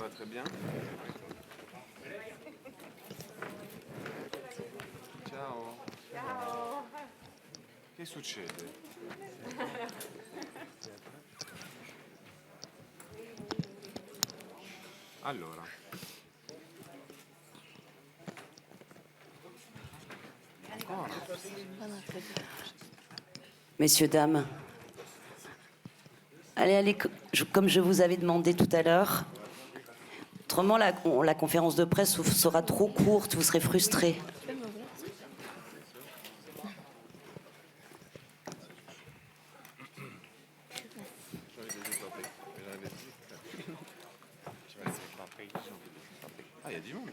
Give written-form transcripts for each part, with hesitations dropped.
va très bien. Ciao. Ciao. Che succede? Allora. Messieurs, dames, allez, comme je vous avais demandé tout à l'heure. Autrement, la conférence de presse sera trop courte, vous serez frustrés. Ah, il y a du monde.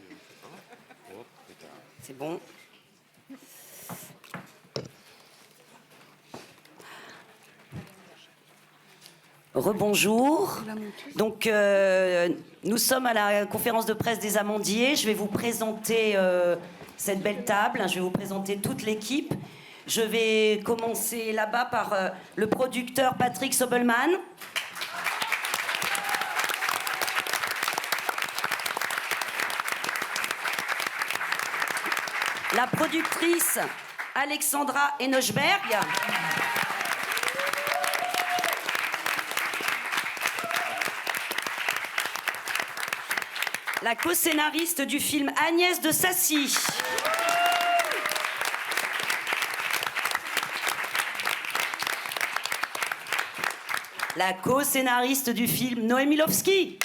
Oh, putain. C'est bon. Rebonjour. Donc, nous sommes à la conférence de presse des Amandiers. Je vais vous présenter cette belle table. Je vais vous présenter toute l'équipe. Je vais commencer là-bas par le producteur Patrick Sobelman. La productrice Alexandra Enochberg. La co-scénariste du film Agnès de Sassy. La co-scénariste du film Noémie Lovski.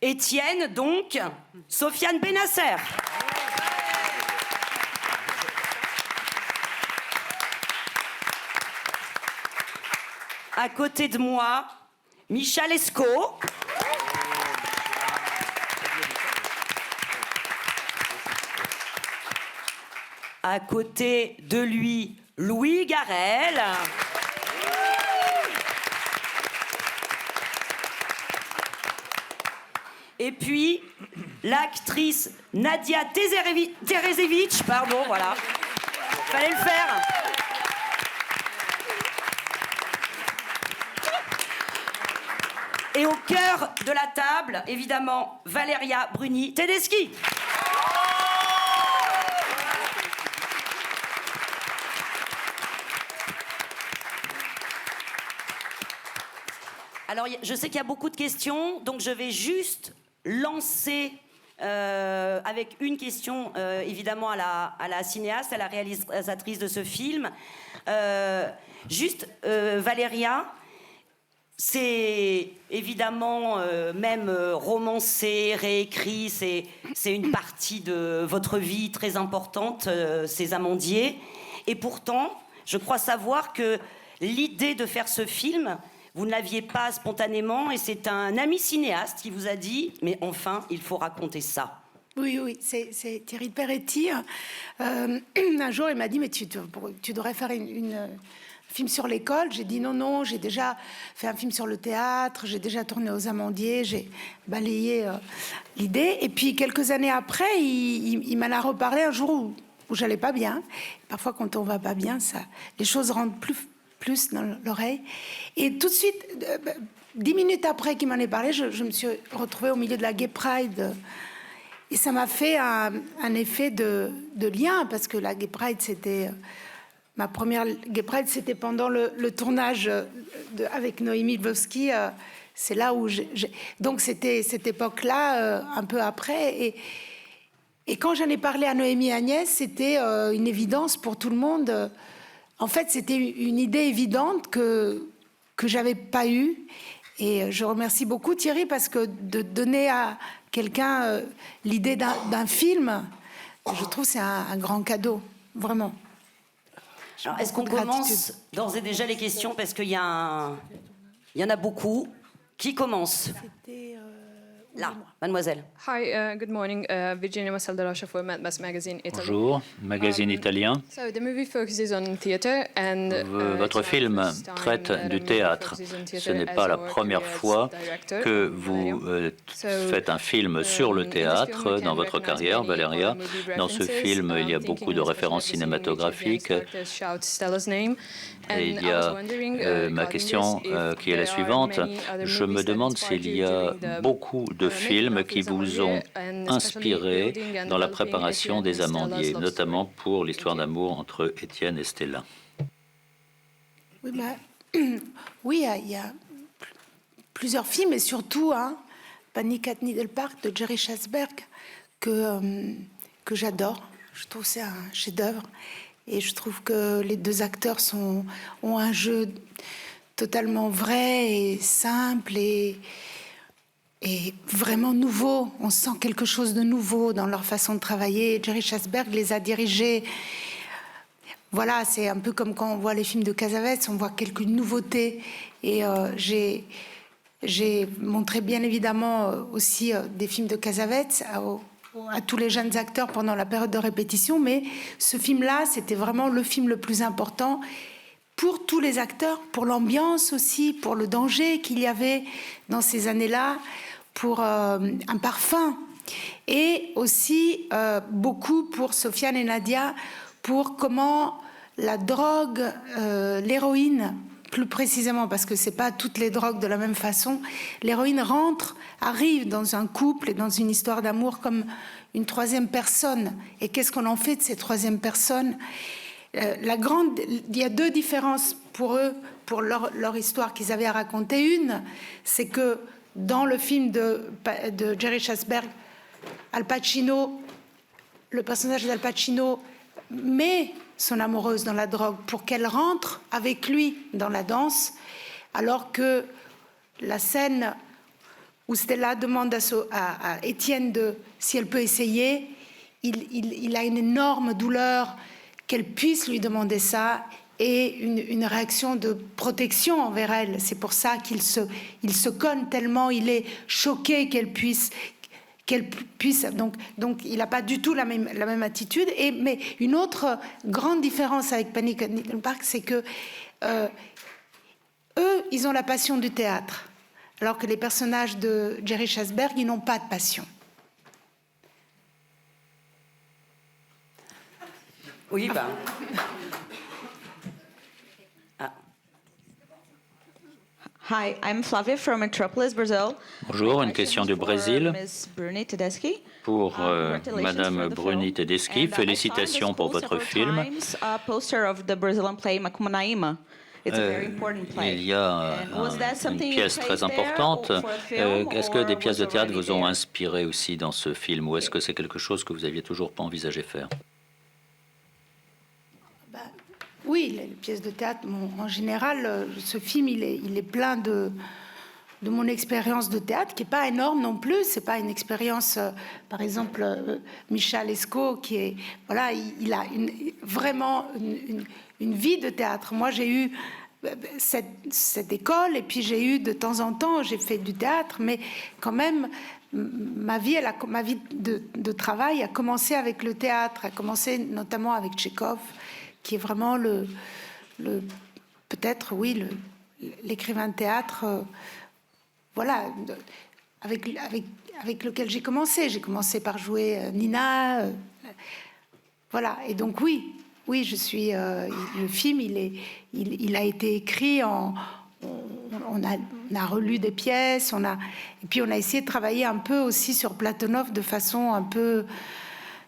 Étienne, donc, Sofiane Benasser. À côté de moi, Michel Escaut. À côté de lui, Louis Garrel. Et puis, l'actrice Nadia Terezevich, pardon, voilà. Fallait le faire. Et au cœur de la table, évidemment, Valeria Bruni Tedeschi. Alors, je sais qu'il y a beaucoup de questions, donc je vais juste lancer avec une question, évidemment, à la cinéaste, à la réalisatrice de ce film. Valéria, c'est évidemment même romancé, réécrit, c'est une partie de votre vie très importante, ces Amandiers. Et pourtant, je crois savoir que l'idée de faire ce film, vous ne l'aviez pas spontanément, et c'est un ami cinéaste qui vous a dit « Mais enfin, il faut raconter ça ». Oui, c'est Thierry de Peretti. Un jour, il m'a dit « Mais tu devrais faire un film sur l'école ». J'ai dit non, j'ai déjà fait un film sur le théâtre, j'ai déjà tourné aux Amandiers, j'ai balayé l'idée. Et puis, quelques années après, il m'en a reparlé un jour où j'allais pas bien. Parfois, quand on va pas bien, les choses rentrent plus dans l'oreille. Et tout de suite, 10 minutes après qu'il m'en ait parlé, je me suis retrouvée au milieu de la Gay Pride. Et ça m'a fait un effet de lien, parce que la Gay Pride, c'était... ma première Gay Pride, c'était pendant le tournage avec Noémie Lovski. C'est là où donc c'était cette époque-là, un peu après. Et quand j'en ai parlé à Noémie et Agnès, c'était une évidence pour tout le monde. En fait, c'était une idée évidente que j'avais pas eue. Et je remercie beaucoup Thierry, parce que de donner à quelqu'un l'idée d'un film, je trouve que c'est un grand cadeau, vraiment. Alors, est-ce qu'on commence d'ores et déjà les questions, parce qu'il y en a beaucoup. Qui commence? C'était là. moi. Mademoiselle. Hi, good morning. Virginia Massaldarosha for Mad Mass Magazine, Italy. Bonjour, magazine italien. So the movie focuses on theater and Votre film traite du théâtre. Ce n'est pas la première fois que vous faites un film sur le théâtre dans votre carrière, Valeria. Dans ce film, il y a beaucoup de références cinématographiques. Et il y a ma question qui est la suivante. Je me demande s'il y a beaucoup de films qui vous ont inspiré dans la préparation des Amandiers, notamment pour l'histoire d'amour entre Étienne et Stella. Oui, oui, il y a plusieurs films, et surtout Panic at Needle Park de Jerry Schasberg que j'adore. Je trouve que c'est un chef-d'œuvre, et je trouve que les deux acteurs ont un jeu totalement vrai et simple et vraiment nouveau. On sent quelque chose de nouveau dans leur façon de travailler. Jerry Schasberg les a dirigés. Voilà, c'est un peu comme quand on voit les films de Cassavetes, on voit quelques nouveautés. Et j'ai montré bien évidemment aussi des films de Cassavetes à tous les jeunes acteurs pendant la période de répétition, mais ce film-là, c'était vraiment le film le plus important pour tous les acteurs, pour l'ambiance aussi, pour le danger qu'il y avait dans ces années-là, pour un parfum, et aussi beaucoup pour Sofiane et Nadia, pour comment la drogue, l'héroïne, plus précisément, parce que c'est pas toutes les drogues de la même façon, l'héroïne arrive dans un couple et dans une histoire d'amour comme une troisième personne. Et qu'est-ce qu'on en fait de ces troisième personnes? Il y a deux différences pour eux, pour leur histoire qu'ils avaient à raconter. Une, c'est que dans le film de Jerry Schasberg, Al Pacino, le personnage d'Al Pacino met son amoureuse dans la drogue pour qu'elle rentre avec lui dans la danse, alors que la scène où Stella demande à Étienne si elle peut essayer, il a une énorme douleur qu'elle puisse lui demander ça, et une réaction de protection envers elle. C'est pour ça qu'il se cogne tellement, il est choqué qu'elle puisse donc il n'a pas du tout la même attitude. Mais une autre grande différence avec Panic at Needle Park, c'est que eux, ils ont la passion du théâtre, alors que les personnages de Jerry Schasberg, ils n'ont pas de passion. Oui, ben. Hi, I'm Flavia from Metropolis, Brazil. Bonjour, une question du Brésil pour Madame Bruni Tedeschi. Félicitations pour votre film. Il y a une pièce très importante. Est-ce que des pièces de théâtre vous ont inspiré aussi dans ce film, ou est-ce que c'est quelque chose que vous aviez toujours pas envisagé faire? Oui, les pièces de théâtre, en général, ce film, il est plein de mon expérience de théâtre, qui n'est pas énorme non plus. C'est pas une expérience, par exemple, Michel Esco, qui est, voilà, il a vraiment une vie de théâtre. Moi, j'ai eu cette école, et puis j'ai eu de temps en temps, j'ai fait du théâtre, mais quand même, ma vie de travail a commencé avec le théâtre, a commencé notamment avec Tchekhov, qui est vraiment peut-être, oui, l'écrivain de théâtre, voilà, avec lequel j'ai commencé. J'ai commencé par jouer Nina, voilà. Et donc oui, je suis. Le film, il a été écrit on a relu des pièces, et puis on a essayé de travailler un peu aussi sur Platonov de façon un peu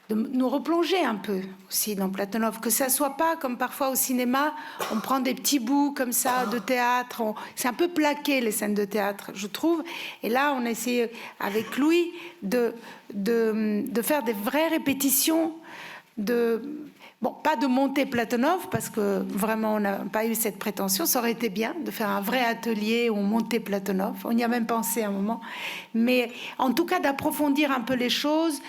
de nous replonger un peu aussi dans Platonov, que ça soit pas comme parfois au cinéma, on prend des petits bouts comme ça de théâtre, c'est un peu plaqué les scènes de théâtre, je trouve. Et là, on a essayé avec Louis de faire des vraies répétitions, pas de monter Platonov, parce que vraiment on n'a pas eu cette prétention. Ça aurait été bien de faire un vrai atelier où on montait Platonov, on y a même pensé un moment, mais en tout cas d'approfondir un peu les choses,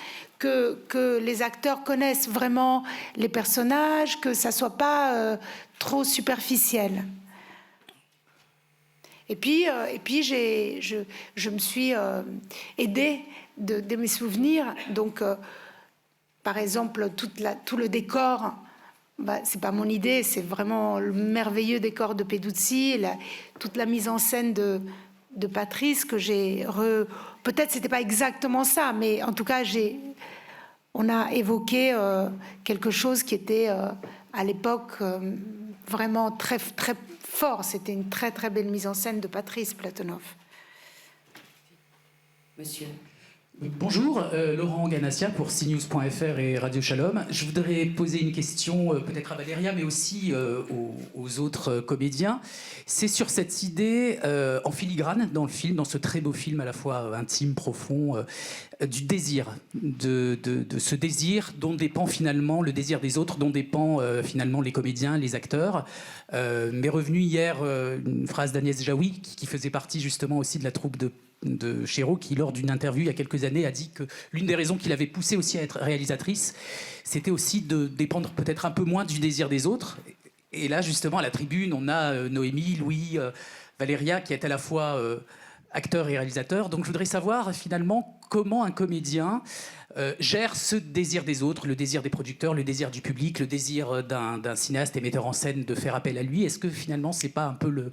que les acteurs connaissent vraiment les personnages, que ça soit pas trop superficiel. Et puis je me suis aidée de mes souvenirs. Donc, par exemple, tout le décor, c'est pas mon idée, c'est vraiment le merveilleux décor de Peduzzi, toute la mise en scène de Patrice que j'ai peut-être c'était pas exactement ça, mais en tout cas on a évoqué quelque chose qui était à l'époque vraiment très très fort. C'était une très très belle mise en scène de Patrice Platonov. Monsieur. Bonjour, Laurent Ganassia pour CNews.fr et Radio Shalom. Je voudrais poser une question peut-être à Valéria, mais aussi aux autres comédiens. C'est sur cette idée en filigrane dans le film, dans ce très beau film à la fois intime, profond, du désir, de ce désir dont dépend finalement le désir des autres, dont dépend finalement les comédiens, les acteurs. M'est revenue hier une phrase d'Agnès Jaoui qui faisait partie justement aussi de la troupe de Chéreau, qui lors d'une interview il y a quelques années a dit que l'une des raisons qui l'avait poussée aussi à être réalisatrice, c'était aussi de dépendre peut-être un peu moins du désir des autres. Et là justement à la tribune on a Noémie, Louis, Valéria qui est à la fois acteur et réalisateur. Donc je voudrais savoir finalement comment un comédien gère ce désir des autres, le désir des producteurs, le désir du public, le désir d'un cinéaste et metteur en scène de faire appel à lui. Est-ce que finalement c'est pas un peu le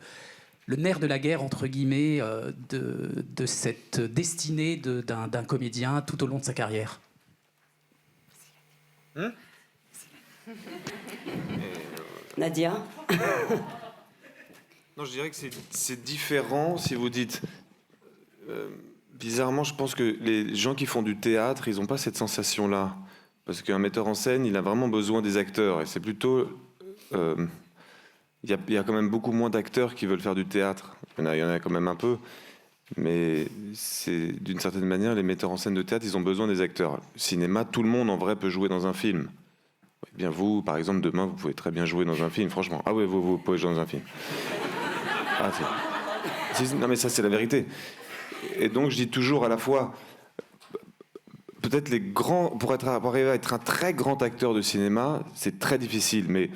nerf de la guerre, entre guillemets, de cette destinée d'un comédien tout au long de sa carrière? Nadia. Non, je dirais que c'est différent si vous dites... bizarrement, je pense que les gens qui font du théâtre, ils n'ont pas cette sensation-là. Parce qu'un metteur en scène, il a vraiment besoin des acteurs. Et c'est plutôt... Il y a quand même beaucoup moins d'acteurs qui veulent faire du théâtre. Il y en a quand même un peu. Mais c'est d'une certaine manière, les metteurs en scène de théâtre, ils ont besoin des acteurs. Cinéma, tout le monde en vrai peut jouer dans un film. Eh bien vous, par exemple, demain, vous pouvez très bien jouer dans un film, franchement. Ah oui, vous pouvez jouer dans un film. Ah, non mais ça, c'est la vérité. Et donc je dis toujours à la fois, peut-être les grands, pour arriver à être un très grand acteur de cinéma, c'est très difficile, mais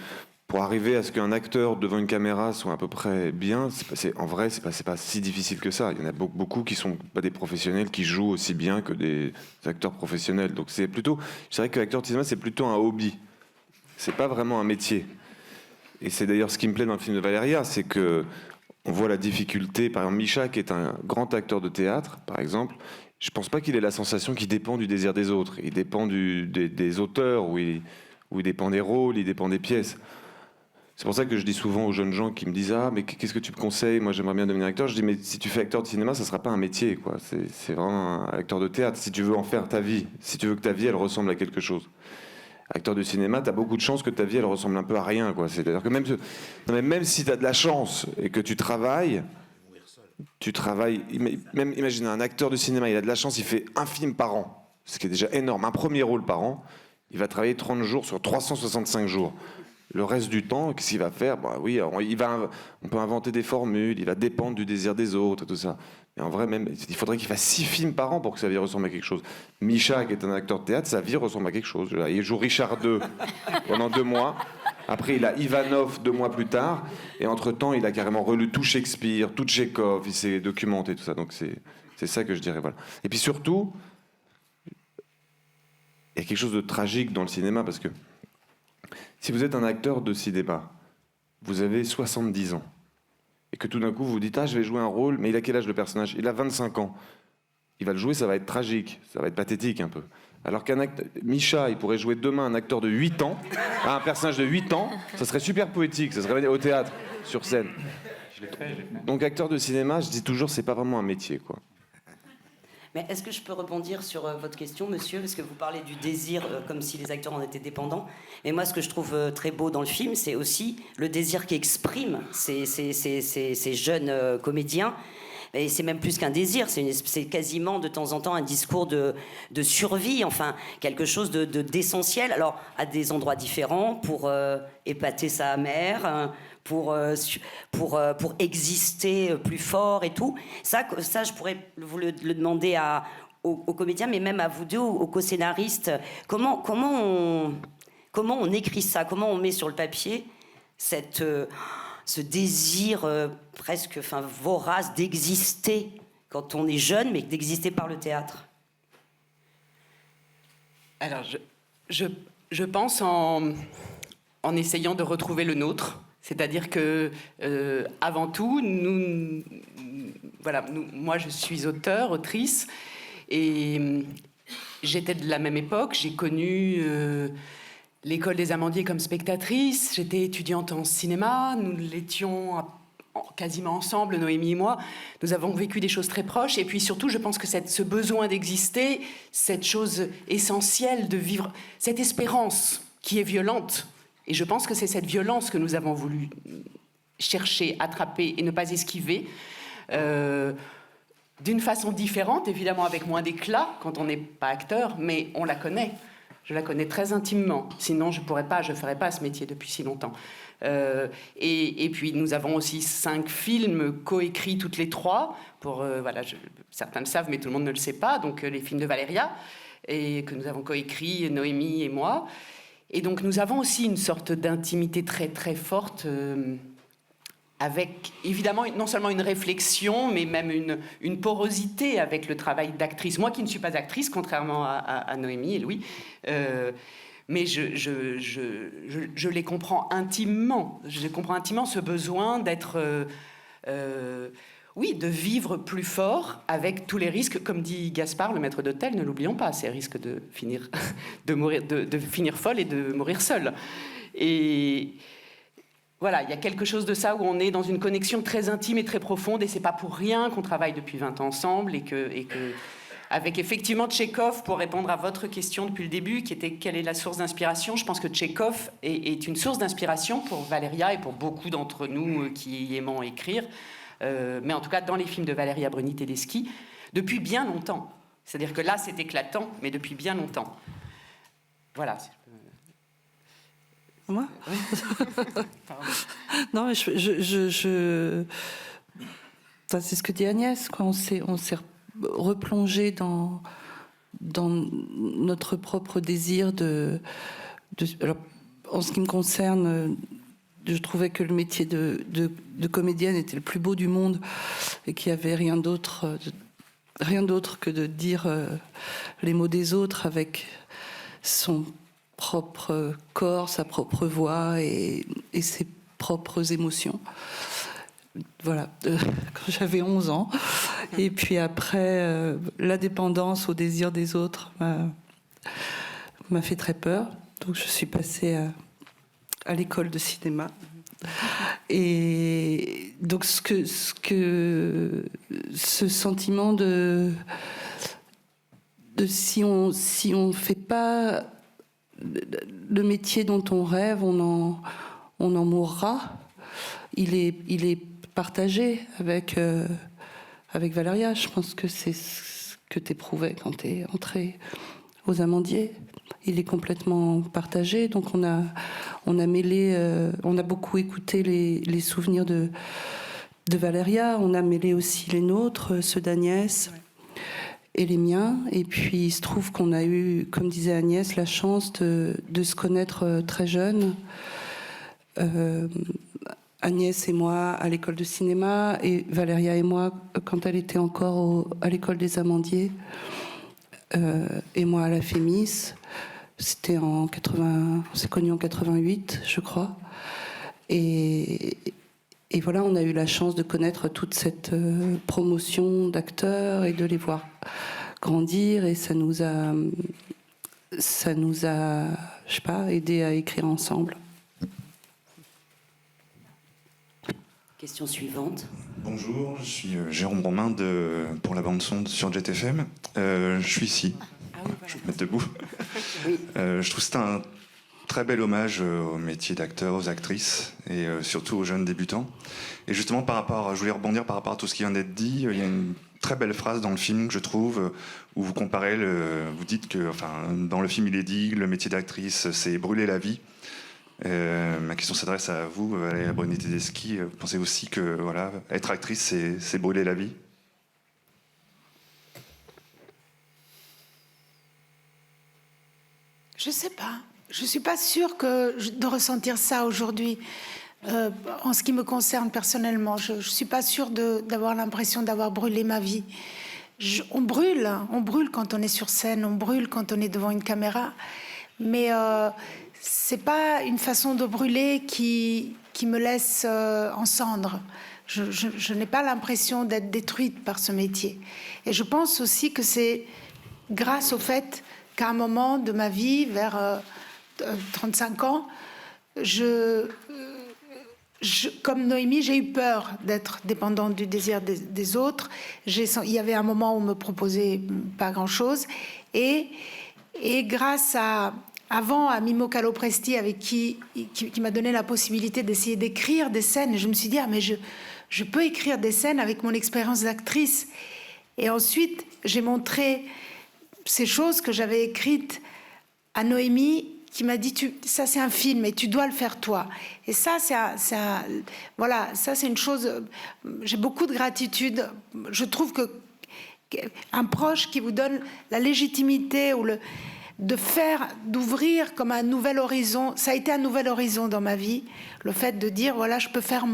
pour arriver à ce qu'un acteur devant une caméra soit à peu près bien, en vrai, c'est pas si difficile que ça. Il y en a beaucoup qui sont pas des professionnels qui jouent aussi bien que des acteurs professionnels. Donc c'est plutôt, je dirais que l'acteur de cinéma, c'est plutôt un hobby. C'est pas vraiment un métier. Et c'est d'ailleurs ce qui me plaît dans le film de Valéria, c'est que on voit la difficulté. Par exemple, Micha, qui est un grand acteur de théâtre, par exemple, je pense pas qu'il ait la sensation qu'il dépend du désir des autres. Il dépend des auteurs, ou il dépend des rôles, il dépend des pièces. C'est pour ça que je dis souvent aux jeunes gens qui me disent « Ah, mais qu'est-ce que tu me conseilles? Moi, j'aimerais bien devenir acteur. » Je dis « Mais si tu fais acteur de cinéma, ça ne sera pas un métier, quoi. C'est vraiment un acteur de théâtre. Si tu veux en faire ta vie, si tu veux que ta vie, elle ressemble à quelque chose. Acteur de cinéma, tu as beaucoup de chances que ta vie, elle ressemble un peu à rien, quoi. C'est-à-dire que même si tu as de la chance et que tu travailles... Même imagine un acteur de cinéma, il a de la chance, il fait un film par an, ce qui est déjà énorme, un premier rôle par an. Il va travailler 30 jours sur 365 jours. Le reste du temps, qu'est-ce qu'il va faire? Oui, on peut inventer des formules, il va dépendre du désir des autres, tout ça. Mais en vrai, même, il faudrait qu'il fasse 6 films par an pour que sa vie ressemble à quelque chose. Micha, qui est un acteur de théâtre, sa vie ressemble à quelque chose. Il joue Richard II pendant 2 mois. Après, il a Ivanov 2 mois plus tard. Et entre-temps, il a carrément relu tout Shakespeare, tout Tchekhov, il s'est documenté, tout ça. Donc c'est ça que je dirais, voilà. Et puis surtout, il y a quelque chose de tragique dans le cinéma, parce que si vous êtes un acteur de cinéma, vous avez 70 ans, et que tout d'un coup vous vous dites « Ah, je vais jouer un rôle », mais il a quel âge le personnage? Il a 25 ans. Il va le jouer, ça va être tragique, ça va être pathétique un peu. Alors Micha, il pourrait jouer demain un acteur de 8 ans, un personnage de 8 ans, ça serait super poétique, ça serait au théâtre, sur scène. Donc acteur de cinéma, je dis toujours, c'est pas vraiment un métier, quoi. Mais est-ce que je peux rebondir sur votre question, monsieur? Parce que vous parlez du désir comme si les acteurs en étaient dépendants. Et moi, ce que je trouve très beau dans le film, c'est aussi le désir qu'expriment ces jeunes comédiens. Et c'est même plus qu'un désir, c'est quasiment de temps en temps un discours de survie, enfin, quelque chose d'essentiel. Alors, à des endroits différents, pour épater sa mère, pour exister plus fort et tout. Ça je pourrais vous le demander aux comédiens, mais même à vous deux, aux co-scénaristes. Comment on écrit ça? Comment on met sur le papier ce désir presque vorace d'exister quand on est jeune, mais d'exister par le théâtre? Alors, je pense en essayant de retrouver le nôtre. C'est-à-dire que, avant tout, moi, je suis autrice, et j'étais de la même époque. J'ai connu l'école des Amandiers comme spectatrice. J'étais étudiante en cinéma. Nous l'étions quasiment ensemble, Noémie et moi. Nous avons vécu des choses très proches. Et puis surtout, je pense que ce besoin d'exister, cette chose essentielle de vivre, cette espérance qui est violente. Et je pense que c'est cette violence que nous avons voulu chercher, attraper et ne pas esquiver. D'une façon différente, évidemment avec moins d'éclat quand on n'est pas acteur, mais on la connaît. Je la connais très intimement. Sinon, je ne ferais pas ce métier depuis si longtemps. Et puis, nous avons aussi 5 films coécrits toutes les 3. Certains le savent, mais tout le monde ne le sait pas. Donc, les films de Valéria, et que nous avons coécrits, Noémie et moi. Et donc, nous avons aussi une sorte d'intimité très, très forte, avec, évidemment, non seulement une réflexion, mais même une porosité avec le travail d'actrice. Moi qui ne suis pas actrice, contrairement à Noémie et Louis, mais je les comprends intimement. Je comprends intimement ce besoin d'être... de vivre plus fort avec tous les risques. Comme dit Gaspard, le maître d'hôtel, ne l'oublions pas, c'est risque de finir, de finir folle et de mourir seule. Et... Voilà, il y a quelque chose de ça où on est dans une connexion très intime et très profonde, et c'est pas pour rien qu'on travaille depuis 20 ans ensemble, et que avec effectivement Tchekhov, pour répondre à votre question depuis le début, qui était quelle est la source d'inspiration, je pense que Tchekhov est une source d'inspiration pour Valéria et pour beaucoup d'entre nous qui aimons écrire, mais en tout cas dans les films de Valéria Bruni-Tedeschi, depuis bien longtemps. C'est-à-dire que là, c'est éclatant, mais depuis bien longtemps. Voilà. Moi Non, c'est ce que dit Agnès, quoi. On s'est replongé dans notre propre désir alors, en ce qui me concerne, je trouvais que le métier de comédienne était le plus beau du monde, et qu'il n'y avait rien d'autre que de dire les mots des autres avec son propre corps, sa propre voix et ses propres émotions. Voilà, quand j'avais 11 ans. Et puis après, la dépendance au désir des autres m'a fait très peur. Donc je suis passée à l'école de cinéma. Et donc ce sentiment de si on fait pas le métier dont on rêve, on en mourra. Il est partagé avec Valéria. Je pense que c'est ce que tu éprouvais quand tu es entrée aux Amandiers. Il est complètement partagé. Donc on a mêlé, on a beaucoup écouté les souvenirs de Valéria. On a mêlé aussi les nôtres, ceux d'Agnès. Et les miens. Et puis il se trouve qu'on a eu, comme disait Agnès, la chance de se connaître très jeune. Agnès et moi à l'école de cinéma, et Valéria et moi quand elle était encore à l'école des Amandiers, et moi à la Fémis. C'était on s'est connus en 88, je crois. Et voilà, on a eu la chance de connaître toute cette promotion d'acteurs et de les voir grandir, et ça nous a, je sais pas, aidé à écrire ensemble. Question suivante. Bonjour, je suis Jérôme Romain pour la bande-son sur Jet FM. Je suis ici. Je vais me mettre debout. Je trouve que c'est un très bel hommage au métier d'acteur, aux actrices et surtout aux jeunes débutants. Et justement, je voulais rebondir par rapport à tout ce qui vient d'être dit. Il y a une très belle phrase dans le film, je trouve, où vous comparez, vous dites que, dans le film, il est dit, le métier d'actrice, c'est brûler la vie. Ma question s'adresse à vous, Valéria Bruni-Tedeschi. Pensez aussi que, être actrice, c'est brûler la vie? Je sais pas. Je suis pas sûre de ressentir ça aujourd'hui. En ce qui me concerne personnellement, je ne suis pas sûre d'avoir l'impression d'avoir brûlé ma vie. On brûle quand on est sur scène, on brûle quand on est devant une caméra, mais c'est pas une façon de brûler qui me laisse en cendres. Je n'ai pas l'impression d'être détruite par ce métier. Et je pense aussi que c'est grâce au fait qu'à un moment de ma vie, vers 35 ans, comme Noémie, j'ai eu peur d'être dépendante du désir des autres. Il y avait un moment où on me proposait pas grand-chose. Et grâce à Mimo Calopresti, avec qui m'a donné la possibilité d'essayer d'écrire des scènes, je me suis dit, mais je peux écrire des scènes avec mon expérience d'actrice. Et ensuite, j'ai montré ces choses que j'avais écrites à Noémie, qui m'a dit, ça c'est un film et tu dois le faire toi. Et ça, voilà, ça c'est une chose, j'ai beaucoup de gratitude. Je trouve qu'un proche qui vous donne la légitimité ou d'ouvrir comme un nouvel horizon, ça a été un nouvel horizon dans ma vie, le fait de dire, voilà, je peux faire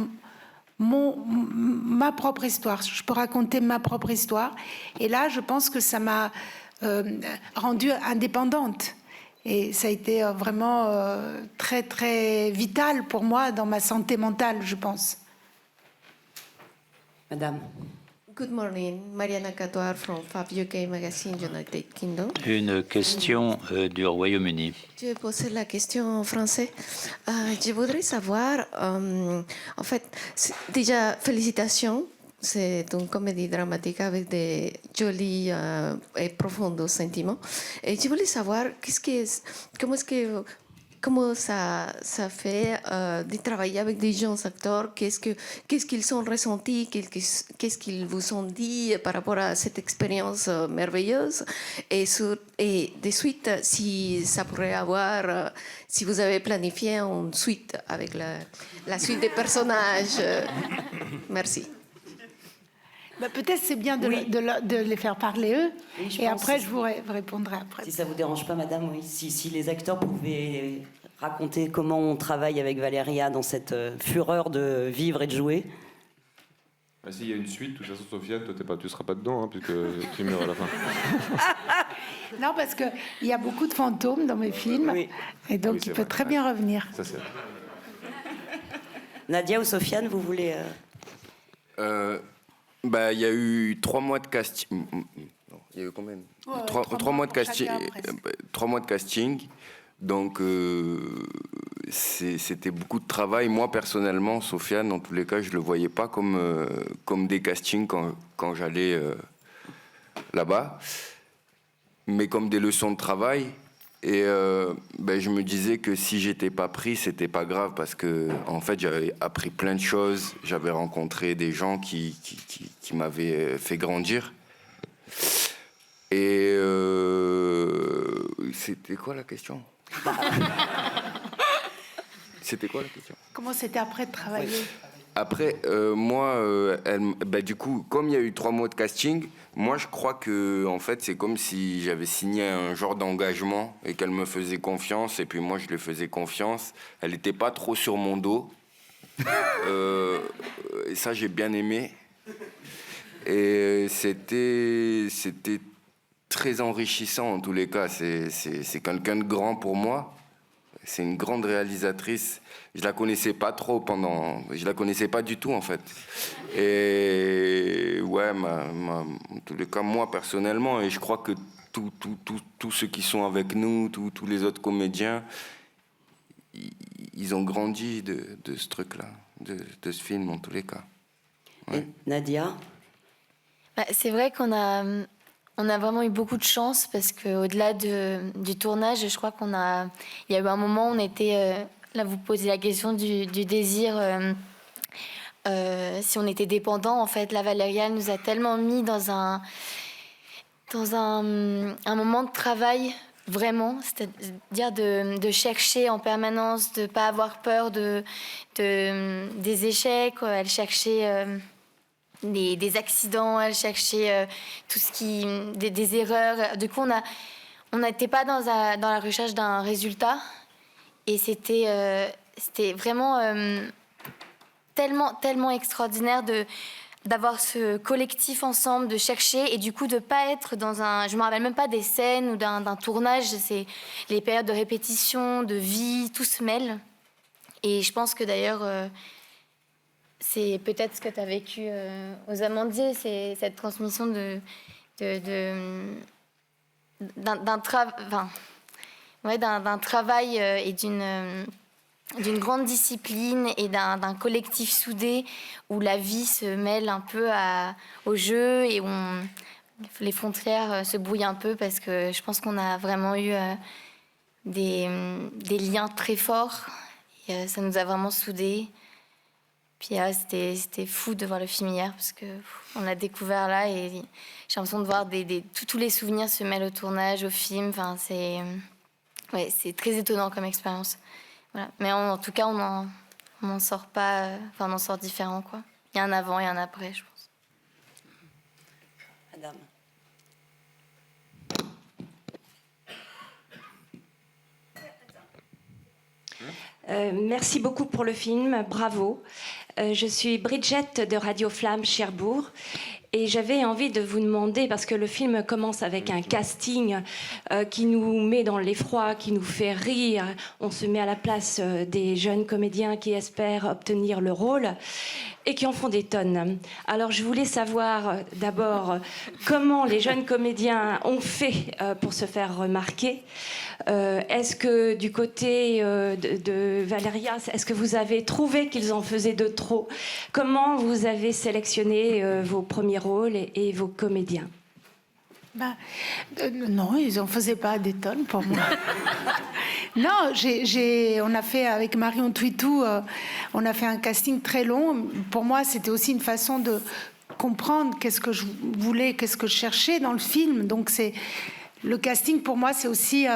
ma propre histoire, je peux raconter ma propre histoire. Et là, je pense que ça m'a rendue indépendante. Et ça a été vraiment très, très vital pour moi dans ma santé mentale, je pense. Madame. Good morning, Mariana Catoir from Fab UK Magazine, United Kingdom. Une question du Royaume-Uni. Je vais poser la question en français. Je voudrais savoir, en fait, déjà, félicitations. C'est une comédie dramatique avec des jolis et profonds sentiments. Et je voulais savoir comment ça fait de travailler avec des jeunes acteurs, qu'est-ce qu'ils ont ressenti, qu'est-ce qu'ils vous ont dit par rapport à cette expérience merveilleuse, et de suite, si ça pourrait avoir, si vous avez planifié une suite avec la suite des personnages. Merci. Peut-être c'est bien de les faire parler eux, et après je vous répondrai après. Si ça vous dérange pas, madame, oui. Si les acteurs pouvaient raconter comment on travaille avec Valéria dans cette fureur de vivre et de jouer. S'il y a une suite, de toute façon, Sofiane, toi tu seras pas dedans, hein, puisque tu meurs à la fin. Non, parce qu'il y a beaucoup de fantômes dans mes films, et donc il peut très bien revenir. Ça, c'est... Nadia ou Sofiane, vous voulez... Il y a eu 3 mois de casting. Non, il y a eu combien? 3 mois de casting. 3 mois de casting. Donc, c'était beaucoup de travail. Moi, personnellement, Sofiane, en tous les cas, je ne le voyais pas comme des castings quand j'allais là-bas, mais comme des leçons de travail. Et je me disais que si j'étais pas pris, c'était pas grave, parce que en fait j'avais appris plein de choses, j'avais rencontré des gens qui m'avaient fait grandir. Et c'était quoi la question? C'était quoi la question? Comment c'était après de travailler? Après, moi, du coup, comme il y a eu 3 mois de casting, moi, je crois que, en fait, c'est comme si j'avais signé un genre d'engagement et qu'elle me faisait confiance, et puis moi, je lui faisais confiance. Elle n'était pas trop sur mon dos. Et ça, j'ai bien aimé. Et c'était très enrichissant, en tous les cas. C'est quelqu'un de grand pour moi. C'est une grande réalisatrice. Je la connaissais pas trop je la connaissais pas du tout, en fait. Et ouais, en tous les cas, moi personnellement, et je crois que tous ceux qui sont avec nous, tous les autres comédiens, ils ont grandi de ce truc-là, de ce film, en tous les cas. Ouais. Et Nadia? C'est vrai qu'on a vraiment eu beaucoup de chance, parce qu'au-delà du tournage, je crois il y a eu un moment où on était... Là, vous posez la question du désir, si on était dépendant. En fait, la Valéria, elle nous a tellement mis dans un moment de travail, vraiment, c'est-à-dire de chercher en permanence, de ne pas avoir peur des échecs. Elle cherchait des accidents, elle cherchait tout ce des erreurs. Du coup, on n'était pas dans la recherche d'un résultat. Et c'était vraiment tellement extraordinaire d'avoir ce collectif ensemble, de chercher et du coup de pas être dans un... Je me rappelle même pas des scènes ou d'un tournage, c'est les périodes de répétition, de vie, tout se mêle. Et je pense que d'ailleurs, c'est peut-être ce que tu as vécu aux Amandiers, c'est cette transmission d'un travail et d'une grande discipline et d'un collectif soudé où la vie se mêle un peu au jeu et où les frontières se brouillent un peu parce que je pense qu'on a vraiment eu des liens très forts et ça nous a vraiment soudés. Puis c'était fou de voir le film hier parce qu'on l'a découvert là et j'ai l'impression de voir tous les souvenirs se mêlent au tournage, au film. Enfin, c'est très étonnant comme expérience. Voilà. Mais en tout cas, on n'en sort pas, on en sort différent, quoi. Il y a un avant et un après, je pense. Madame. Merci beaucoup pour le film, bravo. Je suis Bridget de Radio Flamme Cherbourg et j'avais envie de vous demander, parce que le film commence avec un casting qui nous met dans l'effroi, qui nous fait rire. On se met à la place des jeunes comédiens qui espèrent obtenir le rôle et qui en font des tonnes. Alors je voulais savoir d'abord comment les jeunes comédiens ont fait pour se faire remarquer. Est-ce que du côté de Valéria, est-ce que vous avez trouvé qu'ils en faisaient de trop? Comment vous avez sélectionné vos premiers rôles et vos comédiens? Non, ils en faisaient pas des tonnes pour moi. Non, on a fait avec Marion Twitou, on a fait un casting très long. Pour moi, c'était aussi une façon de comprendre qu'est-ce que je voulais, qu'est-ce que je cherchais dans le film. Donc le casting, pour moi, c'est aussi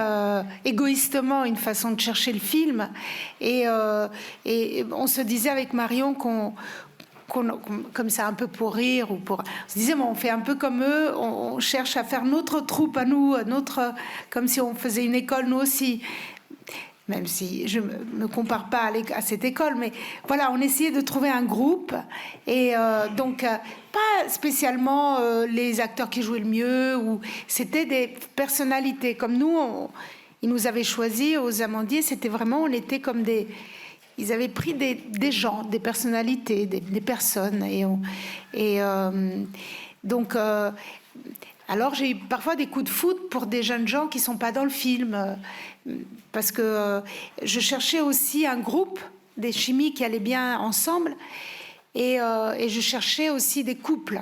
égoïstement une façon de chercher le film. Et on se disait avec Marion comme ça, un peu pour rire, on se disait, bon, on fait un peu comme eux, on cherche à faire notre troupe à nous, comme si on faisait une école, nous aussi. Même si je ne me compare pas à cette école, mais voilà, on essayait de trouver un groupe, et donc pas spécialement les acteurs qui jouaient le mieux, ou c'était des personnalités. Comme nous, ils nous avaient choisis aux Amandiers, c'était vraiment, on était comme des... Ils avaient pris des gens, des personnalités, des personnes, donc... Alors j'ai eu parfois des coups de foudre pour des jeunes gens qui sont pas dans le film, parce que je cherchais aussi un groupe, des chimies qui allaient bien ensemble, et je cherchais aussi des couples.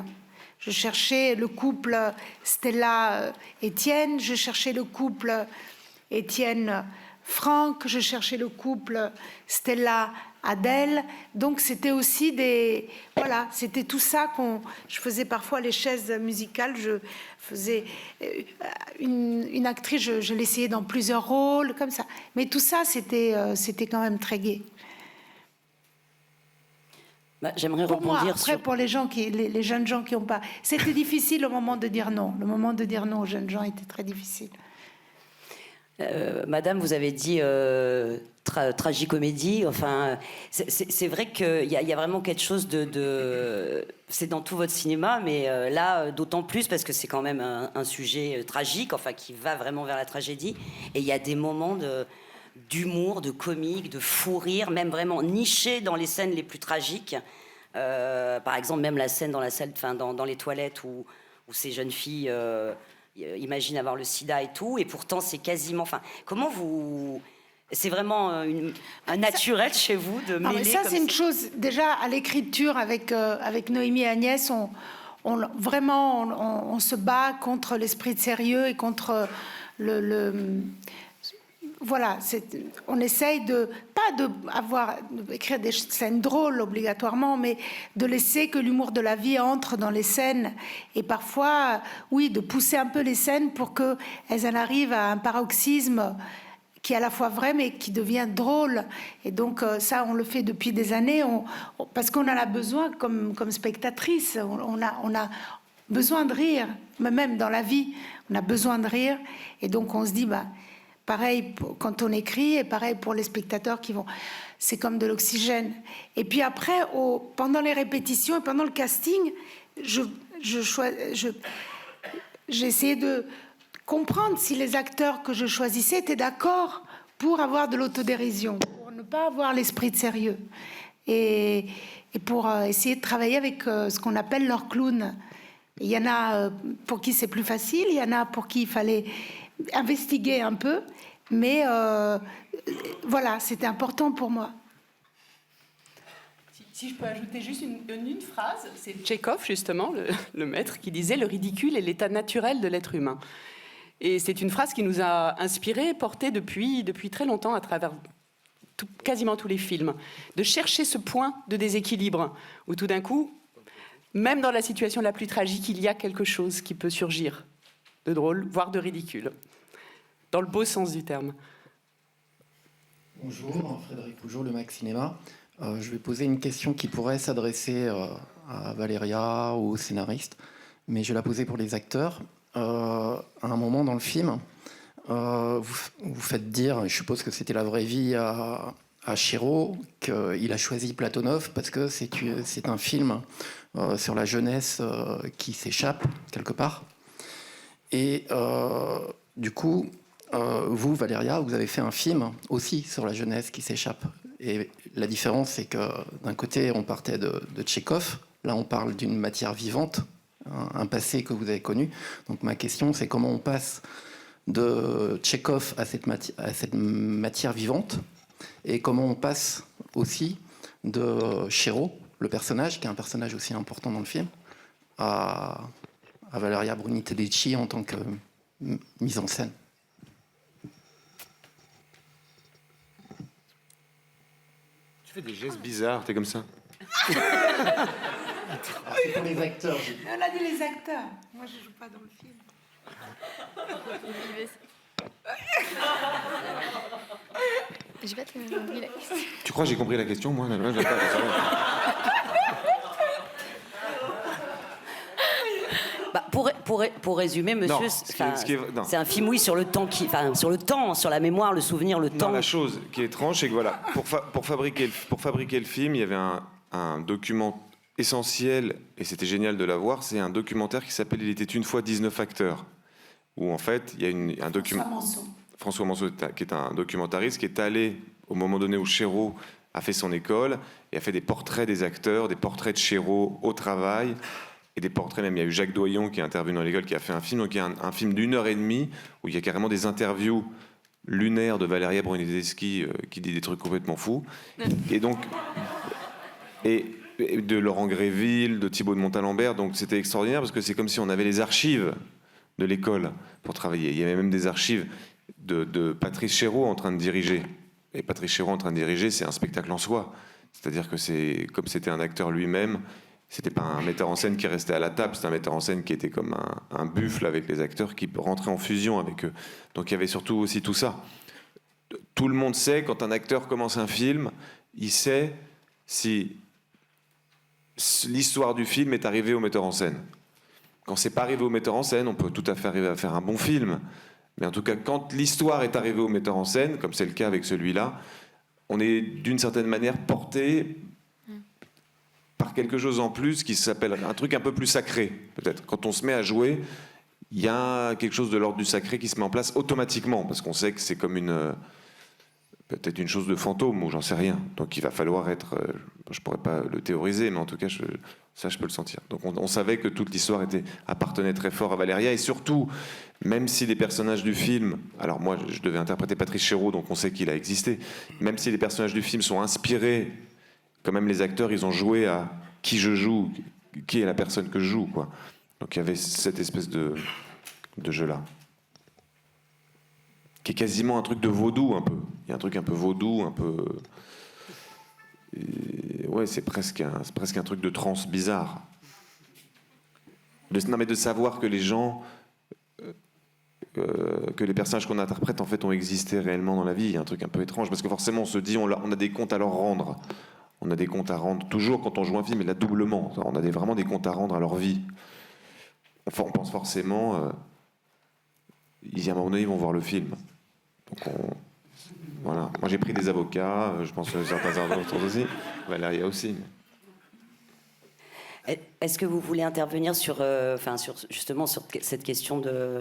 Je cherchais le couple Stella-Étienne, je cherchais le couple Étienne-Franck, je cherchais le couple Stella-Adèle. Donc c'était aussi voilà, c'était tout ça je faisais parfois les chaises musicales. Je faisais une actrice, je l'essayais dans plusieurs rôles comme ça. Mais tout ça, c'était quand même très gai. J'aimerais rebondir moi, après, pour les jeunes gens qui n'ont pas... C'était difficile au moment de dire non. Le moment de dire non aux jeunes gens était très difficile. Madame, vous avez dit tragicomédie. Enfin, c'est vrai qu'il y a vraiment quelque chose de... C'est dans tout votre cinéma, mais là, d'autant plus parce que c'est quand même un sujet tragique, enfin, qui va vraiment vers la tragédie. Et il y a des moments d'humour, de comique, de fou rire, même vraiment niché dans les scènes les plus tragiques. Par exemple, même la scène dans la salle, enfin, dans les toilettes où ces jeunes filles imaginent avoir le sida et tout, et pourtant c'est quasiment... Enfin, comment vous... C'est vraiment un naturel chez vous de mêler ça, comme c'est une chose. Déjà, à l'écriture, avec Noémie et Agnès, on se bat contre l'esprit de sérieux et contre voilà, on essaye pas d'écrire des scènes drôles obligatoirement, mais de laisser que l'humour de la vie entre dans les scènes, et parfois, oui, de pousser un peu les scènes pour qu'elles en arrivent à un paroxysme qui est à la fois vrai mais qui devient drôle. Et donc ça, on le fait depuis des années, parce qu'on en a besoin comme spectatrice. On a besoin de rire, même dans la vie, on a besoin de rire. Et donc on se dit, pareil quand on écrit, et pareil pour les spectateurs qui vont... c'est comme de l'oxygène. Et puis après, pendant les répétitions et pendant le casting, j'ai essayé de comprendre si les acteurs que je choisissais étaient d'accord pour avoir de l'autodérision, pour ne pas avoir l'esprit de sérieux, et pour essayer de travailler avec ce qu'on appelle leur clown. Il y en a pour qui c'est plus facile, il y en a pour qui il fallait investiguer un peu, mais voilà, c'était important pour moi. Si je peux ajouter juste une phrase, c'est Tchekhov, justement, le maître, qui disait « Le ridicule est l'état naturel de l'être humain ». Et c'est une phrase qui nous a inspirés, portés depuis très longtemps à travers quasiment tous les films, de chercher ce point de déséquilibre, où tout d'un coup, même dans la situation la plus tragique, il y a quelque chose qui peut surgir, de drôle, voire de ridicule, dans le beau sens du terme. Bonjour, Frédéric Pougeot, le Mac Cinéma. Je vais poser une question qui pourrait s'adresser à Valéria ou au scénariste, mais je vais la poser pour les acteurs. À un moment dans le film, vous faites dire, je suppose que c'était la vraie vie à Chéreau, qu'il a choisi Platonov parce que c'est un film sur la jeunesse qui s'échappe quelque part. Et du coup, vous, Valéria, vous avez fait un film aussi sur la jeunesse qui s'échappe. Et la différence, c'est que d'un côté, on partait de Tchekhov. Là, on parle d'une matière vivante, un passé que vous avez connu. Donc ma question, c'est comment on passe de Tchekhov à cette matière vivante, et comment on passe aussi de Chéreau, le personnage, qui est un personnage aussi important dans le film, à Valeria Bruni-Tedeschi en tant que mise en scène. Tu fais des gestes bizarres, t'es comme ça. C'est pour les acteurs. Elle a dit les acteurs. Moi, je joue pas dans le film. J'ai pas très bien compris la question. Tu crois que j'ai compris la question, moi? J'ai pas. Bah, pour résumer, monsieur, c'est un film, oui, sur le temps, sur la mémoire, le souvenir, le temps. La chose qui est étrange, c'est que voilà, pour fabriquer le film, il y avait un document essentiel, et c'était génial de l'avoir, c'est un documentaire qui s'appelle « Il était une fois 19 acteurs », où en fait, il y a un document... François Manceau, qui est un documentariste, qui est allé, au moment donné où Chéreau a fait son école, et a fait des portraits des acteurs, des portraits de Chéreau au travail, et des portraits même. Il y a eu Jacques Doyon qui est intervenu dans l'école, qui a fait un film, donc il y a un film d'1h30, où il y a carrément des interviews lunaires de Valeria Bruni-Tedeschi qui dit des trucs complètement fous. Et donc... Et de Laurent Gréville, de Thibaut de Montalembert, donc c'était extraordinaire, parce que c'est comme si on avait les archives de l'école pour travailler. Il y avait même des archives de Patrice Chéreau en train de diriger. Et Patrice Chéreau en train de diriger, c'est un spectacle en soi. C'est-à-dire que comme c'était un acteur lui-même, c'était pas un metteur en scène qui restait à la table, c'était un metteur en scène qui était comme un buffle avec les acteurs, qui rentrait en fusion avec eux. Donc il y avait surtout aussi tout ça. Tout le monde sait, quand un acteur commence un film, il sait si l'histoire du film est arrivée au metteur en scène. Quand c'est pas arrivé au metteur en scène, on peut tout à fait arriver à faire un bon film. Mais en tout cas, quand l'histoire est arrivée au metteur en scène, comme c'est le cas avec celui-là, on est d'une certaine manière porté par quelque chose en plus qui s'appelle un truc un peu plus sacré, peut-être. Quand on se met à jouer, il y a quelque chose de l'ordre du sacré qui se met en place automatiquement, parce qu'on sait que c'est comme peut-être une chose de fantôme, ou j'en sais rien. Donc il va falloir être... je pourrais pas le théoriser, mais en tout cas, ça, je peux le sentir. Donc on savait que toute l'histoire appartenait très fort à Valéria, et surtout, même si les personnages du film... Alors moi, je devais interpréter Patrice Chéreau, donc on sait qu'il a existé. Même si les personnages du film sont inspirés, quand même les acteurs, ils ont joué à qui je joue, qui est la personne que je joue, quoi. Donc il y avait cette espèce de jeu-là, qui est quasiment un truc de vaudou, un peu. Il y a un truc un peu vaudou, un peu... Et ouais, c'est presque un truc de transe bizarre. Non, mais de savoir que les gens... que les personnages qu'on interprète, en fait, ont existé réellement dans la vie. Il y a un truc un peu étrange, parce que forcément, on se dit, on a des comptes à leur rendre. On a des comptes à rendre, toujours quand on joue un film, et là, doublement. On a vraiment des comptes à rendre à leur vie. Enfin, on pense forcément... à un moment donné, ils vont voir le film. Donc Voilà. Moi, j'ai pris des avocats, je pense que certains autres aussi. Valéria aussi. Est-ce que vous voulez intervenir justement sur cette question de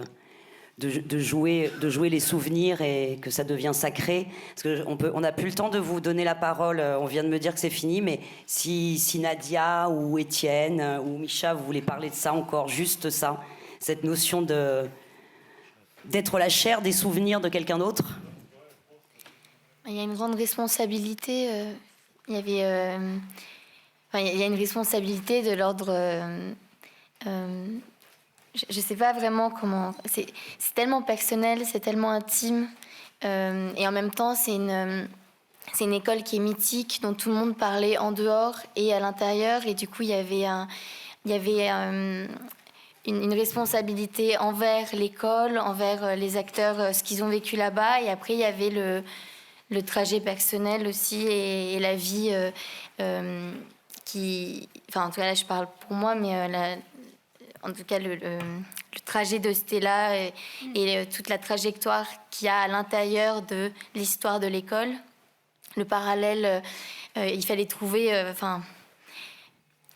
jouer les souvenirs et que ça devient sacré? Parce qu'on n'a plus le temps de vous donner la parole. On vient de me dire que c'est fini, mais si Nadia ou Étienne ou Micha, vous voulez parler de ça encore, juste ça, cette notion d'être la chair des souvenirs de quelqu'un d'autre. Il y a une grande responsabilité. Il y a une responsabilité de l'ordre. Je ne sais pas vraiment comment. C'est tellement personnel, c'est tellement intime, et en même temps, c'est une école qui est mythique, dont tout le monde parlait en dehors et à l'intérieur, et du coup, il y avait une responsabilité envers l'école, envers les acteurs, ce qu'ils ont vécu là-bas, et après, il y avait le trajet personnel aussi et la vie enfin, en tout cas, là, je parle pour moi, mais en tout cas, le traget de Stella et toute la trajectoire qu'il y a à l'intérieur de l'histoire de l'école. Le parallèle, il fallait trouver...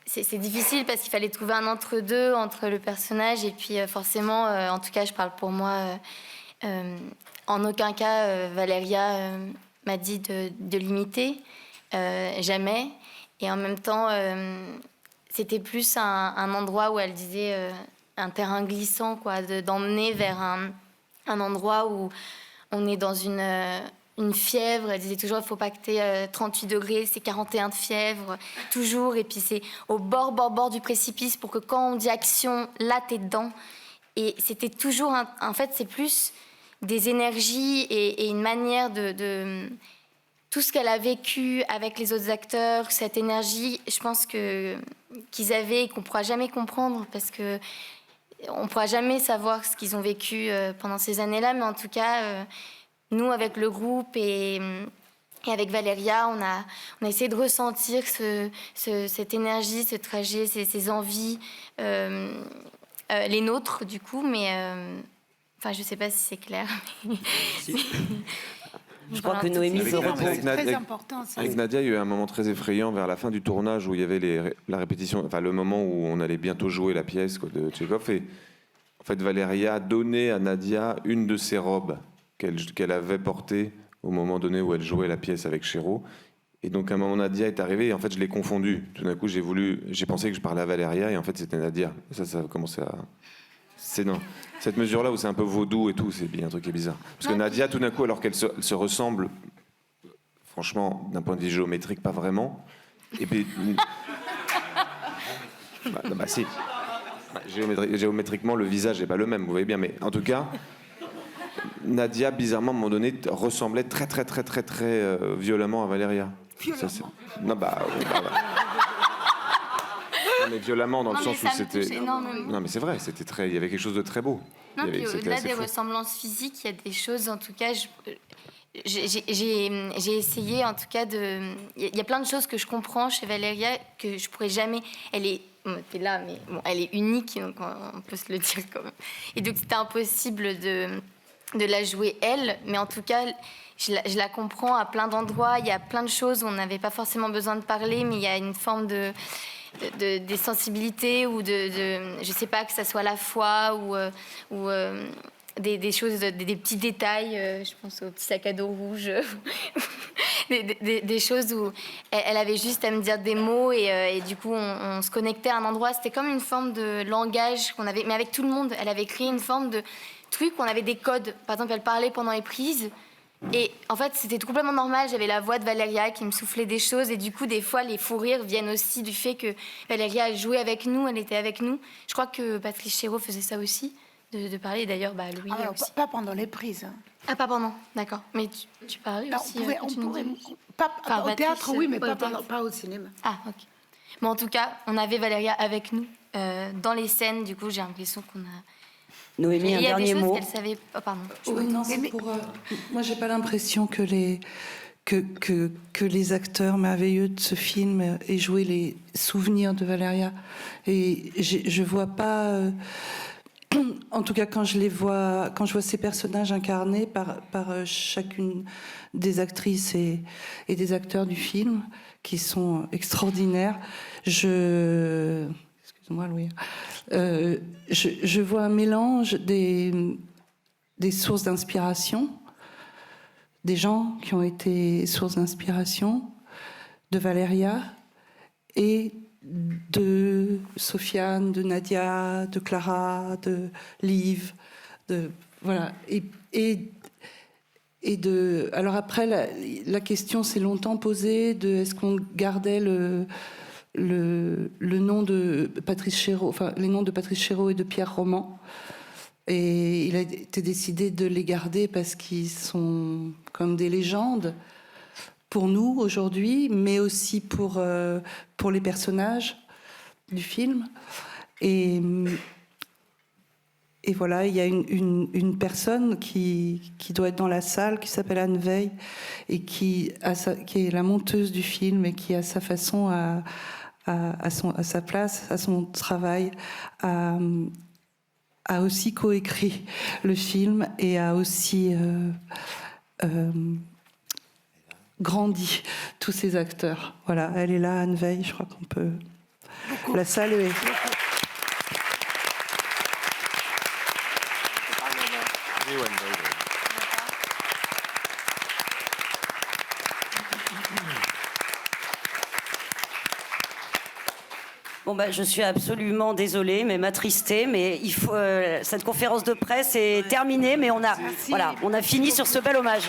c'est difficile parce qu'il fallait trouver un entre-deux entre le personnage et puis forcément, en tout cas, je parle pour moi, en aucun cas, Valéria m'a dit de l'imiter, jamais. Et en même temps, c'était plus un endroit où elle disait un terrain glissant, quoi, d'emmener vers un endroit où on est dans une fièvre. Elle disait toujours, il ne faut pas que tu aies 38 degrés, c'est 41 de fièvre, toujours. Et puis c'est au bord du précipice pour que quand on dit action, là, tu es dedans. Et c'était toujours... en fait, c'est plus des énergies et une manière de tout ce qu'elle a vécu avec les autres acteurs, cette énergie, je pense qu'ils avaient et qu'on ne pourra jamais comprendre parce qu'on ne pourra jamais savoir ce qu'ils ont vécu pendant ces années-là. Mais en tout cas, nous, avec le groupe et avec Valéria, on a essayé de ressentir cette énergie, ce trajet, ces envies, les nôtres du coup, mais je ne sais pas si c'est clair. Je crois que Noémie veut répondre. Avec Nadia, il y a eu un moment très effrayant vers la fin du tournage où il y avait la répétition, enfin le moment où on allait bientôt jouer la pièce de Tchekhov. Et en fait, Valéria a donné à Nadia une de ses robes qu'elle avait portée au moment donné où elle jouait la pièce avec Chéreau. Et donc, à un moment, Nadia est arrivée et en fait, je l'ai confondue. Tout d'un coup, j'ai pensé que je parlais à Valéria et en fait, c'était Nadia. Ça a commencé à... C'est non. Cette mesure-là où c'est un peu vaudou et tout, c'est bien un truc qui est bizarre. Parce que Nadia, tout d'un coup, alors qu'elle se ressemble, franchement, d'un point de vue géométrique, pas vraiment. Et puis... si. Géométriquement, le visage n'est pas le même, vous voyez bien. Mais en tout cas, Nadia, bizarrement, à un moment donné, ressemblait très violemment à Valéria. Non, mais violemment dans le sens où c'était... Non, mais c'est vrai, il y avait quelque chose de très beau. Non, puis au-delà des ressemblances physiques, il y a des choses, en tout cas, j'ai essayé, en tout cas, il y a plein de choses que je comprends chez Valéria que je pourrais jamais... T'es là, mais bon, elle est unique, donc on peut se le dire quand même. Et donc, c'était impossible de la jouer elle, mais en tout cas... Je la comprends à plein d'endroits. Il y a plein de choses où on n'avait pas forcément besoin de parler, mais il y a une forme des sensibilités ou je sais pas, que ça soit la foi ou des choses, des petits détails. Je pense au petit sac à dos rouge. des choses où elle avait juste à me dire des mots et du coup on se connectait à un endroit. C'était comme une forme de langage qu'on avait, mais avec tout le monde. Elle avait créé une forme de truc où on avait des codes. Par exemple, elle parlait pendant les prises. Et en fait, c'était complètement normal. J'avais la voix de Valéria qui me soufflait des choses. Et du coup, des fois, les fous rires viennent aussi du fait que Valéria a joué avec nous, elle était avec nous. Je crois que Patrice Chéreau faisait ça aussi, de parler. D'ailleurs, Louis aussi. Pas pendant les prises. Ah, pas pendant, d'accord. Mais tu parlais non, aussi. On pourrait au théâtre, oui, mais pas au cinéma. Ah, ok. Mais en tout cas, on avait Valéria avec nous dans les scènes. Du coup, j'ai l'impression qu'on a... Noémie, un dernier mot. Qu'elle savait... Oh, pardon. Oui, non, c'est pour... moi, j'ai pas l'impression que les acteurs merveilleux de ce film aient joué les souvenirs de Valéria. Et je vois pas... en tout cas, quand je vois ces personnages incarnés par chacune des actrices et des acteurs du film, qui sont extraordinaires, excuse-moi, Louis, je vois un mélange des sources d'inspiration, des gens qui ont été sources d'inspiration, de Valéria et de Sofiane, de Nadia, de Clara, de Liv, voilà. Alors après, la question s'est longtemps posée de est-ce qu'on gardait le nom de Patrice Chéreau, enfin les noms de Patrice Chéreau et de Pierre Roman. Et il a été décidé de les garder parce qu'ils sont comme des légendes pour nous aujourd'hui, mais aussi pour les personnages du film. Et voilà, il y a une personne qui doit être dans la salle, qui s'appelle Anne Veil, et qui est la monteuse du film, et qui, à sa façon, à sa place, à son travail, a aussi coécrit le film et a aussi grandi tous ces acteurs. Voilà, elle est là, Anne Veil, je crois qu'on peut la saluer. Bon je suis absolument désolée, mais m'attristée, mais il faut cette conférence de presse est terminée, mais on a fini sur ce bel hommage.